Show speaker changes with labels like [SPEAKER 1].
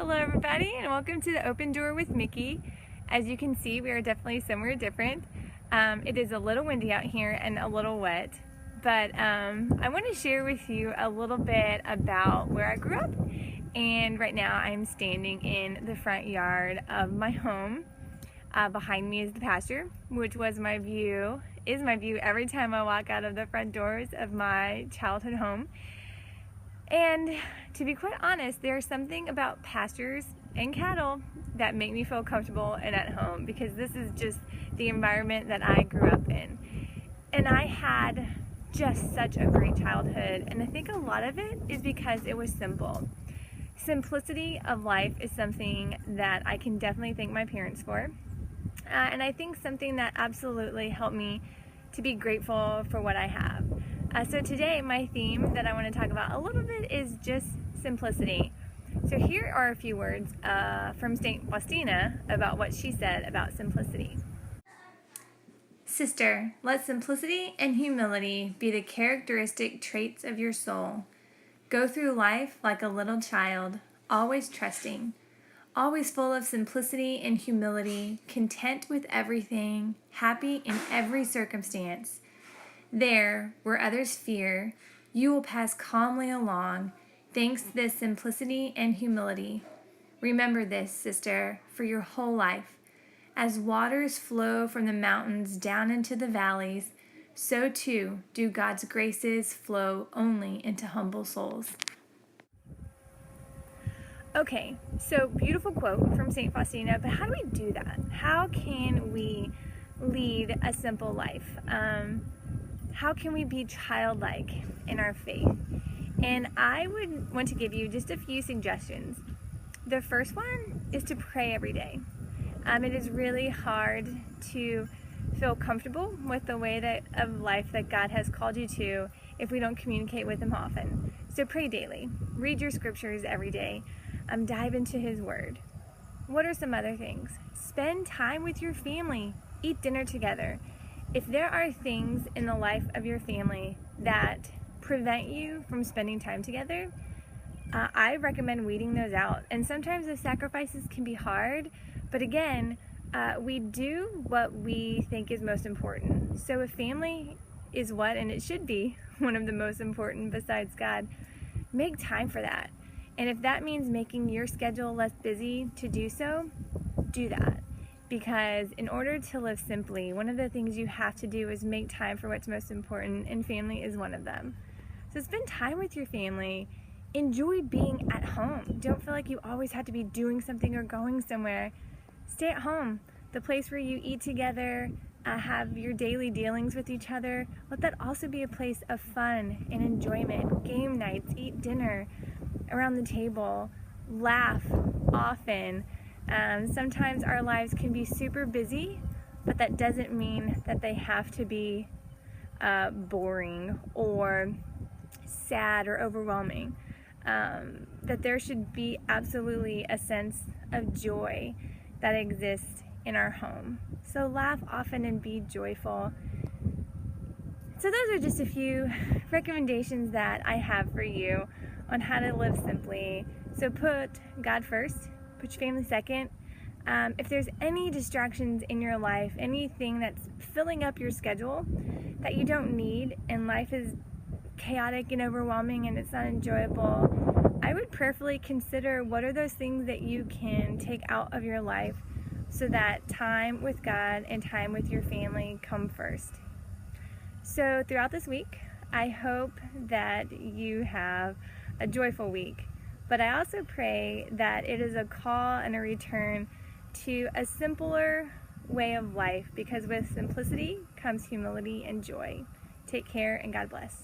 [SPEAKER 1] Hello everybody and welcome to the Open Door with Mickey. As you can see, we are definitely somewhere different. It is a little windy out here and a little wet, but I want to share with you a little bit about where I grew up. And right now I'm standing in the front yard of my home. Behind me is the pasture, which is my view every time I walk out of the front doors of my childhood home. And to be quite honest, there's something about pastures and cattle that make me feel comfortable and at home, because this is just the environment that I grew up in. And I had just such a great childhood, and I think a lot of it is because it was simple. Simplicity of life is something that I can definitely thank my parents for. And I think something that absolutely helped me to be grateful for what I have. So today my theme that I want to talk about a little bit is just simplicity. So here are a few words from St. Faustina about what she said about simplicity. Sister, let simplicity and humility be the characteristic traits of your soul. Go through life like a little child, always trusting, always full of simplicity and humility, content with everything, happy in every circumstance. There, where others fear, you will pass calmly along, thanks to this simplicity and humility. Remember this, sister, for your whole life. As waters flow from the mountains down into the valleys, so too do God's graces flow only into humble souls. Okay, so beautiful quote from St. Faustina, but how do we do that? How can we lead a simple life? How can we be childlike in our faith? And I would want to give you just a few suggestions. The first one is to pray every day. It is really hard to feel comfortable with the way of life that God has called you to if we don't communicate with Him often. So pray daily. Read your scriptures every day. Dive into His Word. What are some other things? Spend time with your family. Eat dinner together. If there are things in the life of your family that prevent you from spending time together, I recommend weeding those out. And sometimes the sacrifices can be hard, but again, we do what we think is most important. So if family is and it should be one of the most important besides God, make time for that. And if that means making your schedule less busy to do so, do that. Because in order to live simply, one of the things you have to do is make time for what's most important, and family is one of them. So spend time with your family. Enjoy being at home. Don't feel like you always have to be doing something or going somewhere. Stay at home, the place where you eat together, have your daily dealings with each other. Let that also be a place of fun and enjoyment. Game nights, eat dinner around the table, laugh often. Sometimes our lives can be super busy, but that doesn't mean that they have to be boring or sad or overwhelming. That there should be absolutely a sense of joy that exists in our home. So laugh often and be joyful. So those are just a few recommendations that I have for you on how to live simply. So put God first. Put your family second. If there's any distractions in your life, anything that's filling up your schedule that you don't need, and life is chaotic and overwhelming and it's not enjoyable, I would prayerfully consider what are those things that you can take out of your life so that time with God and time with your family come first. So throughout this week, I hope that you have a joyful week. But I also pray that it is a call and a return to a simpler way of life, because with simplicity comes humility and joy. Take care and God bless.